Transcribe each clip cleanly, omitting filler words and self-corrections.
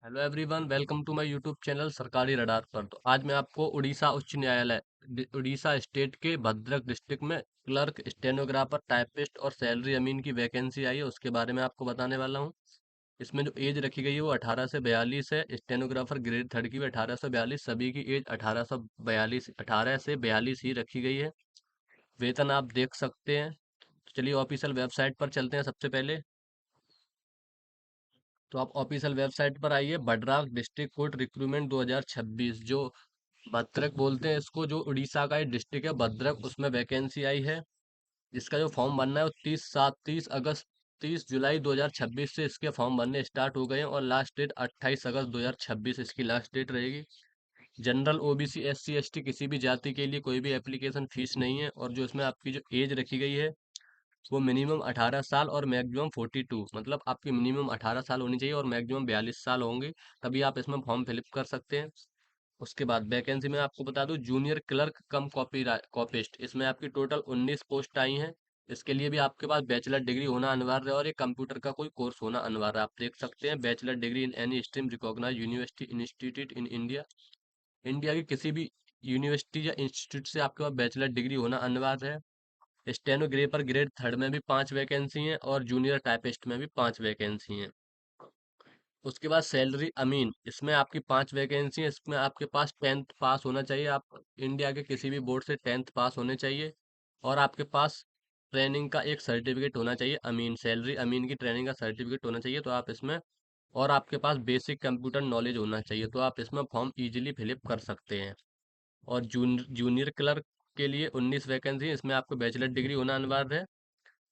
Hello everyone, welcome to my YouTube channel सरकारी radar पर। तो आज मैं आपको उड़ीसा उच्च न्यायालय उड़ीसा स्टेट के भद्रक डिस्ट्रिक्ट में क्लर्क, स्टेनोग्राफर, टाइपिस्ट और सैलरी अमीन की वैकेंसी आई है, उसके बारे में आपको बताने वाला हूँ। इसमें जो एज रखी गई है वो 18 से 42 है। स्टेनोग्राफर ग्रेड थर्ड की भी 18 से 42, सभी की एज 18 से 42 18 से 42 ही रखी गई है। वेतन आप देख सकते हैं। तो चलिए ऑफिशियल वेबसाइट पर चलते हैं। सबसे पहले तो आप ऑफिशियल वेबसाइट पर आइए। भद्रक डिस्ट्रिक्ट कोर्ट रिक्रूटमेंट 2026, जो भद्रक बोलते हैं इसको, जो उड़ीसा का एक डिस्ट्रिक्ट है भद्रक, उसमें वैकेंसी आई है। इसका जो फॉर्म भरना है वो 30 जुलाई 2026 से इसके फॉर्म भरने स्टार्ट हो गए हैं और लास्ट डेट 28 अगस्त 2026 इसकी लास्ट डेट रहेगी। जनरल, ओबीसी, एससी, एसटी किसी भी जाति के लिए कोई भी एप्लीकेशन फीस नहीं है। और जो इसमें आपकी जो एज रखी गई है वो मिनिमम 18 साल और मैक्सिमम 42, मतलब आपकी मिनिमम 18 साल होनी चाहिए और मैक्सिमम 42 साल होंगे, तभी आप इसमें फॉर्म फिलअप कर सकते हैं। उसके बाद वैकेंसी में आपको बता दूं, जूनियर क्लर्क कम कॉपिस्ट, इसमें आपकी टोटल 19 पोस्ट आई हैं। इसके लिए भी आपके पास बैचलर डिग्री होना अनिवार्य है और एक कंप्यूटर का कोई कोर्स होना अनिवार्य है। आप देख सकते हैं, bachelor degree in any stream recognise university institute in India. India की किसी भी यूनिवर्सिटी या इंस्टीट्यूट से आपके पास बैचलर डिग्री होना अनिवार्य है। स्टेनोग्राफर ग्रेड थर्ड में भी 5 वैकेंसी हैं और जूनियर टाइपिस्ट में भी 5 वैकेंसी हैं। उसके बाद सैलरी अमीन, इसमें आपकी 5 वैकेंसी है। इसमें आपके पास 10th पास होना चाहिए। आप इंडिया के किसी भी बोर्ड से 10th पास होने चाहिए और आपके पास ट्रेनिंग का एक सर्टिफिकेट होना चाहिए। अमीन, सैलरी अमीन की ट्रेनिंग का सर्टिफिकेट होना चाहिए तो आप इसमें, और आपके पास बेसिक कंप्यूटर नॉलेज होना चाहिए तो आप इसमें फॉर्म इजीली फिलअप कर सकते हैं। और जूनियर क्लर्क के लिए 19 वैकेंसी है, इसमें आपको बैचलर डिग्री होना अनिवार्य है।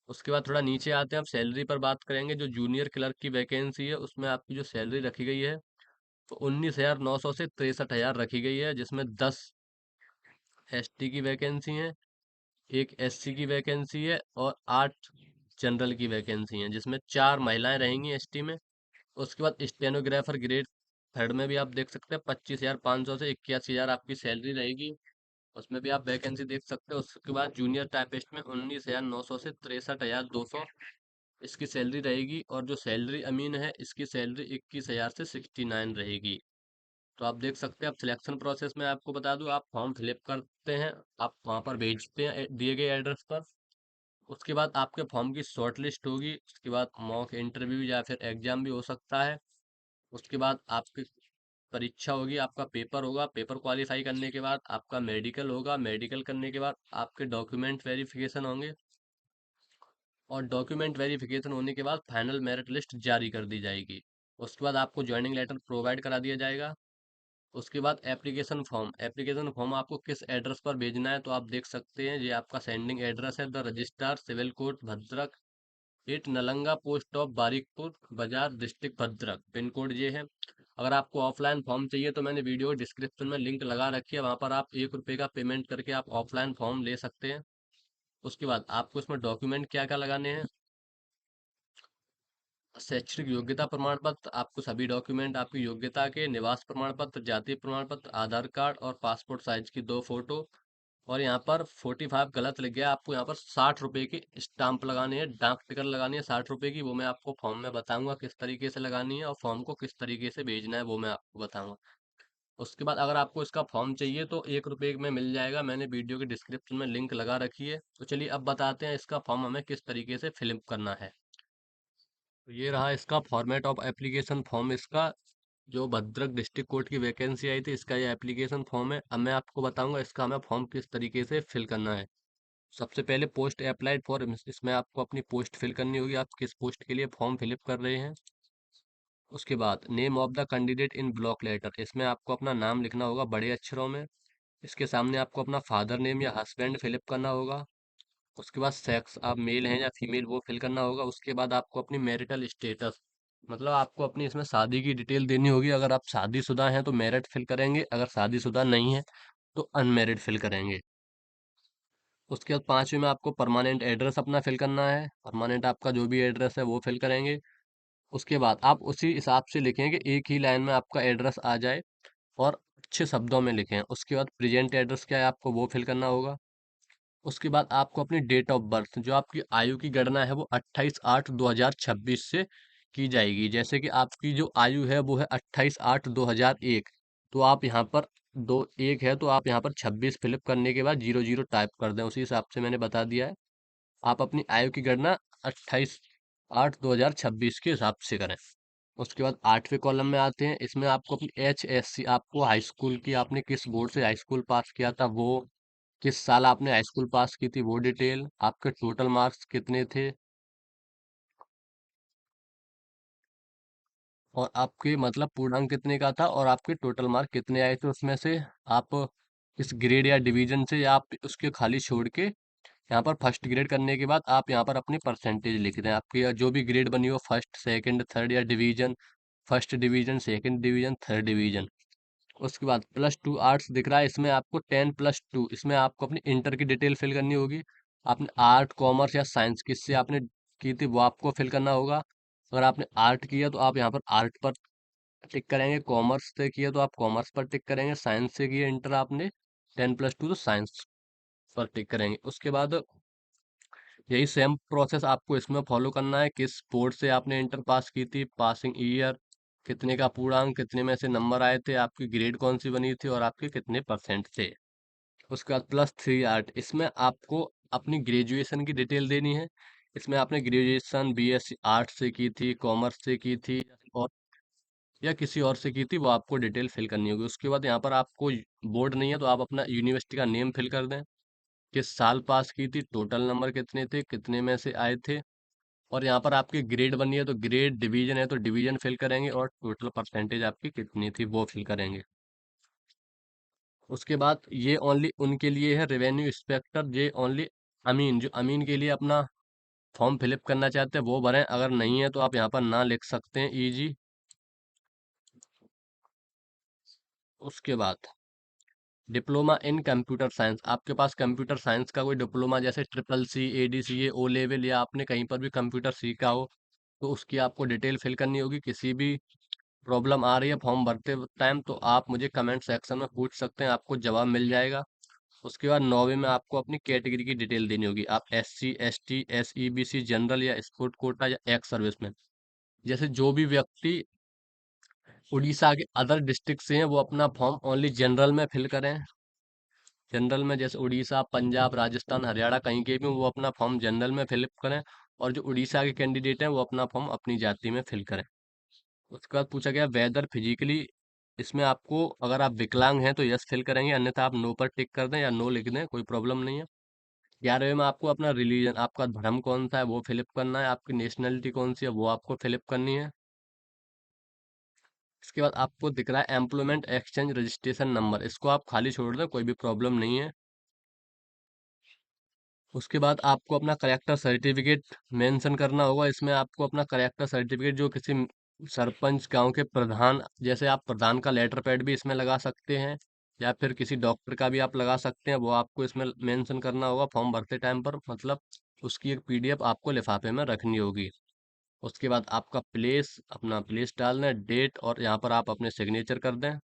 उसके बाद थोड़ा नीचे आते हैं, आप सैलरी पर बात करेंगे। जो जूनियर क्लर्क की वैकेंसी है उसमें आपकी जो सैलरी रखी गई है तो 19,900 से 63,000 रखी गई है, जिसमें 10 एसटी की वैकेंसी है, एक एससी की वैकेंसी है और 8 जनरल की वैकेंसी है, जिसमें 4 महिलाएं रहेंगी एसटी में। उसके बाद स्टेनोग्राफर ग्रेड थर्ड में भी आप देख सकते हैं 25,500 से 81,000 आपकी सैलरी रहेगी। उसमें भी आप वैकेंसी देख सकते हो। उसके बाद जूनियर टाइपिस्ट में 19,900 से 63,200 इसकी सैलरी रहेगी। और जो सैलरी अमीन है इसकी सैलरी 21,000 से 69 रहेगी। तो आप देख सकते हैं। अब सिलेक्शन प्रोसेस में आपको बता दूं, आप फॉर्म फिलअप करते हैं, आप वहां पर भेजते हैं दिए गए एड्रेस पर। उसके बाद आपके फॉर्म की शॉर्ट लिस्ट होगी। उसके बाद मॉक इंटरव्यू या फिर एग्जाम भी हो सकता है। उसके बाद आपकी परीक्षा होगी, आपका पेपर होगा। पेपर क्वालिफाई करने के बाद आपका मेडिकल होगा। मेडिकल करने के बाद आपके डॉक्यूमेंट वेरिफिकेशन होंगे और डॉक्यूमेंट वेरिफिकेशन होने के बाद फाइनल मेरिट लिस्ट जारी कर दी जाएगी। उसके बाद आपको ज्वाइनिंग लेटर प्रोवाइड करा दिया जाएगा। उसके बाद एप्लीकेशन फॉर्म आपको किस एड्रेस पर भेजना है तो आप देख सकते हैं। ये आपका सेंडिंग एड्रेस है, the registrar civil court Bhadrak, 8 Nalanga post of Barikpur Bazar, district Bhadrak, pin code ये है। अगर आपको ऑफलाइन फॉर्म चाहिए तो मैंने वीडियो डिस्क्रिप्शन में लिंक लगा रखी है, वहाँ पर आप 1 रुपये का पेमेंट करके आप ऑफलाइन फॉर्म ले सकते हैं। उसके बाद आपको इसमें डॉक्यूमेंट क्या क्या लगाने हैं। शैक्षणिक योग्यता प्रमाण पत्र, आपको सभी डॉक्यूमेंट आपकी योग्यता के, निवास प्रमाण पत्र, जाति प्रमाण पत्र, आधार कार्ड और पासपोर्ट साइज की 2 फोटो। और यहाँ पर 45 गलत लिख गया, आपको यहाँ पर 60 रुपए की स्टाम्प लगानी है, डाक टिकट लगानी है 60 रुपए की। वो मैं आपको फॉर्म में बताऊंगा किस तरीके से लगानी है और फॉर्म को किस तरीके से भेजना है वो मैं आपको बताऊंगा। उसके बाद अगर आपको इसका फॉर्म चाहिए तो 1 रुपये में मिल जाएगा, मैंने वीडियो के डिस्क्रिप्शन में लिंक लगा रखी है। तो चलिए अब बताते हैं इसका फॉर्म हमें किस तरीके से फिलअप करना है। तो ये रहा इसका फॉर्मेट ऑफ एप्लीकेशन फॉर्म। इसका जो भद्रक डिस्ट्रिक्ट कोर्ट की वैकेंसी आई थी इसका ये एप्लीकेशन फॉर्म है। अब मैं आपको बताऊंगा इसका हमें फॉर्म किस तरीके से फिल करना है। सबसे पहले पोस्ट अप्लाइड फॉर, इसमें आपको अपनी पोस्ट फिल करनी होगी, आप किस पोस्ट के लिए फॉर्म फिलअप कर रहे हैं। उसके बाद name of the candidate in block letter, इसमें आपको अपना नाम लिखना होगा बड़े अक्षरों में। इसके सामने आपको अपना फादर नेम या हस्बैंड फिलअप करना होगा। उसके बाद सेक्स, आप मेल हैं या फीमेल, वो फिल करना होगा। उसके बाद आपको अपनी मैरिटल स्टेटस, मतलब आपको अपनी इसमें शादी की डिटेल देनी होगी। अगर आप शादीशुदा हैं तो मैरिड फिल करेंगे, अगर शादीशुदा नहीं है तो अनमैरिड फिल करेंगे। उसके बाद 5वीं में आपको परमानेंट एड्रेस अपना फिल करना है, परमानेंट आपका जो भी एड्रेस है वो फिल करेंगे। उसके बाद आप उसी हिसाब से लिखें कि एक ही लाइन में आपका एड्रेस आ जाए और अच्छे शब्दों में लिखें। उसके बाद प्रेजेंट एड्रेस क्या है आपको वो फिल करना होगा। उसके बाद आपको अपनी डेट ऑफ बर्थ, जो आपकी आयु की गणना है वो 28/8/2026 से की जाएगी। जैसे कि आपकी जो आयु है वो है 28/8/2001, तो आप यहाँ पर दो एक है तो आप यहाँ पर 26 फिलअप करने के बाद 00 टाइप कर दें, उसी हिसाब से मैंने बता दिया है। आप अपनी आयु की गणना 28/8/2026 के हिसाब से करें। उसके बाद 8वें कॉलम में आते हैं, इसमें आपको अपनी HSC, आपको हाई स्कूल की, आपने किस बोर्ड से हाई स्कूल पास किया था वो, किस साल आपने हाई स्कूल पास की थी वो डिटेल, आपके टोटल मार्क्स कितने थे, और आपके मतलब पूर्णांक कितने का था, और आपके टोटल मार्क कितने आए थे उसमें से। आप इस ग्रेड या डिवीजन से, या आप उसके खाली छोड़ के यहाँ पर फर्स्ट ग्रेड करने के बाद आप यहाँ पर अपनी परसेंटेज लिख दें, आपकी जो भी ग्रेड बनी हो, फर्स्ट सेकंड थर्ड या division, first division second division third division. उसके बाद +2 आर्ट्स दिख रहा है, इसमें आपको 10+2, इसमें आपको अपनी इंटर की डिटेल फिल करनी होगी। आपने आर्ट कॉमर्स या साइंस किससे आपने की थी वो आपको फिल करना होगा। अगर आपने आर्ट किया तो आप यहाँ पर आर्ट पर टिक करेंगे, कॉमर्स से किया तो आप कॉमर्स पर टिक करेंगे, साइंस से किया इंटर आपने 10+2 तो साइंस पर टिक करेंगे। उसके बाद यही सेम प्रोसेस आपको इसमें फॉलो करना है, किस बोर्ड से आपने इंटर पास की थी, पासिंग ईयर, कितने का पूर्णांक, कितने में से नंबर आए थे, आपकी ग्रेड कौन सी बनी थी, और आपके कितने परसेंट थे। उसके बाद +3 आर्ट, इसमें आपको अपनी ग्रेजुएशन की डिटेल देनी है। इसमें आपने ग्रेजुएशन BSc आर्ट से की थी, कॉमर्स से की थी, और या किसी और से की थी, वो आपको डिटेल फिल करनी होगी। उसके बाद यहाँ पर आपको बोर्ड नहीं है तो आप अपना यूनिवर्सिटी का नेम फिल कर दें, किस साल पास की थी, टोटल नंबर कितने थे, कितने में से आए थे, और यहाँ पर आपकी ग्रेड बनी है तो ग्रेड, डिवीजन है तो डिवीजन फिल करेंगे, और टोटल परसेंटेज आपकी कितनी थी वो फिल करेंगे। उसके बाद ये ओनली उनके लिए है, रेवेन्यू इंस्पेक्टर, ये ओनली अमीन, जो अमीन के लिए अपना फॉर्म फिलअप करना चाहते हैं वो भरें, अगर नहीं है तो आप यहाँ पर ना लिख सकते हैं, ईजी। उसके बाद डिप्लोमा इन कंप्यूटर साइंस, आपके पास कंप्यूटर साइंस का कोई डिप्लोमा जैसे CCC ADCA O लेवल, या आपने कहीं पर भी कंप्यूटर सीखा हो तो उसकी आपको डिटेल फिल करनी होगी। किसी भी प्रॉब्लम आ रही है फॉर्म भरते टाइम तो आप मुझे कमेंट सेक्शन में पूछ सकते हैं, आपको जवाब मिल जाएगा। उसके बाद 9वीं में आपको अपनी कैटेगरी की डिटेल देनी होगी, आप SC ST SEBC जनरल या स्पोर्ट कोटा या एक्स सर्विसमैन। जैसे जो भी व्यक्ति उड़ीसा के अदर डिस्ट्रिक्ट से हैं वो अपना फॉर्म ओनली जनरल में फिल करें। जनरल में जैसे उड़ीसा, पंजाब, राजस्थान, हरियाणा कहीं के भी हों, वो अपना फॉर्म जनरल में फिलअप करें, और जो उड़ीसा के कैंडिडेट हैं वो अपना फॉर्म अपनी जाति में फिल करें। उसके बाद पूछा गया वेदर फिजिकली, इसमें आपको अगर आप विकलांग हैं तो यस फिल करेंगे, अन्यथा आप नो पर टिक कर दें या नो लिख दें, कोई प्रॉब्लम नहीं है। 11वें में आपको अपना रिलीजन, आपका धर्म कौन सा है वो फिलअप करना है, आपकी नेशनलिटी कौन सी है वो आपको फिलअप करनी है। इसके बाद आपको दिख रहा है एम्प्लॉयमेंट एक्सचेंज रजिस्ट्रेशन नंबर, इसको आप खाली छोड़ दें, कोई भी प्रॉब्लम नहीं है। उसके बाद आपको अपना करेक्टर सर्टिफिकेट मेंशन करना होगा, इसमें आपको अपना करेक्टर सर्टिफिकेट जो किसी सरपंच, गांव के प्रधान, जैसे आप प्रधान का लेटर पैड भी इसमें लगा सकते हैं, या फिर किसी डॉक्टर का भी आप लगा सकते हैं, वो आपको इसमें मेंशन करना होगा फॉर्म भरते टाइम पर, मतलब उसकी एक PDF आपको लिफाफे में रखनी होगी। उसके बाद आपका प्लेस, अपना प्लेस डालना है, डेट, और यहाँ पर आप अपने सिग्नेचर कर दें।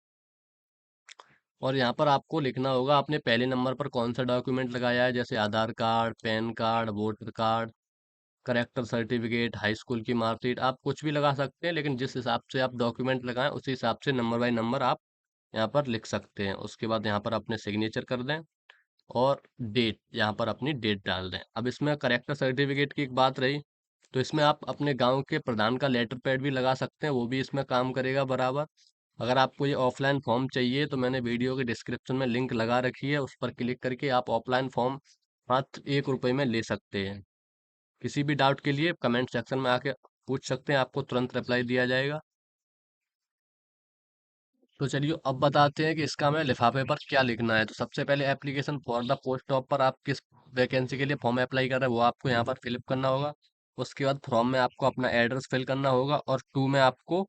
और यहाँ पर आपको लिखना होगा आपने पहले नंबर पर कौन सा डॉक्यूमेंट लगाया है, जैसे Aadhaar card, PAN card, voter card, character certificate, high school की मार्कशीट, आप कुछ भी लगा सकते हैं, लेकिन जिस हिसाब से आप डॉक्यूमेंट लगाएं उसी हिसाब से नंबर बाय नंबर आप यहाँ पर लिख सकते हैं। उसके बाद यहाँ पर अपने सिग्नेचर कर दें, और डेट, यहाँ पर अपनी डेट डाल दें। अब इसमें करेक्टर सर्टिफिकेट की एक बात रही, तो इसमें आप अपने गांव के प्रधान का लेटर पैड भी लगा सकते हैं, वो भी इसमें काम करेगा बराबर। अगर आपको ये ऑफलाइन फॉर्म चाहिए तो मैंने वीडियो के डिस्क्रिप्शन में लिंक लगा रखी है, उस पर क्लिक करके आप ऑफलाइन फॉर्म मात्र 1 रुपये में ले सकते हैं। किसी भी डाउट के लिए कमेंट सेक्शन में आके पूछ सकते हैं, आपको तुरंत रिप्लाई दिया जाएगा। तो चलिए अब बताते हैं कि इसका हमें लिफाफे पर क्या लिखना है। तो सबसे पहले application for the post of पर आप किस वैकेंसी के लिए फॉर्म अप्लाई कर रहे हैं वो आपको यहाँ पर फिलअप करना होगा। उसके बाद फॉर्म में आपको अपना एड्रेस फिल करना होगा, और 2 में आपको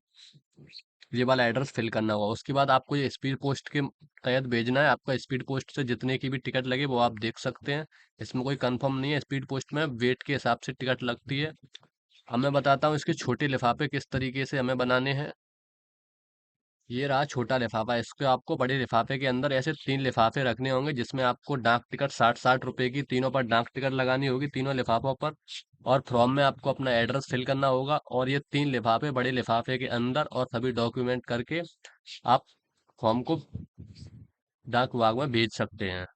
ये वाला एड्रेस फिल करना होगा। उसके बाद आपको ये स्पीड पोस्ट के तहत भेजना है, आपका स्पीड पोस्ट से जितने की भी टिकट लगे वो आप देख सकते हैं, इसमें कोई कंफर्म नहीं है, स्पीड पोस्ट में वेट के हिसाब से टिकट लगती है। अब मैं बताता हूँ इसके छोटे लिफाफे किस तरीके से हमें बनाने हैं। ये रहा छोटा लिफाफा। इसके आपको बड़े लिफाफे के अंदर ऐसे 3 लिफाफे रखने होंगे, जिसमें आपको डाक टिकट 60-60 रुपए की तीनों पर डाक टिकट लगानी होगी, तीनों लिफाफों पर। और फॉर्म में आपको अपना एड्रेस फिल करना होगा, और ये 3 लिफाफे बड़े लिफाफे के अंदर, और सभी डॉक्यूमेंट करके आप फॉर्म को डाक विभाग में भेज सकते हैं।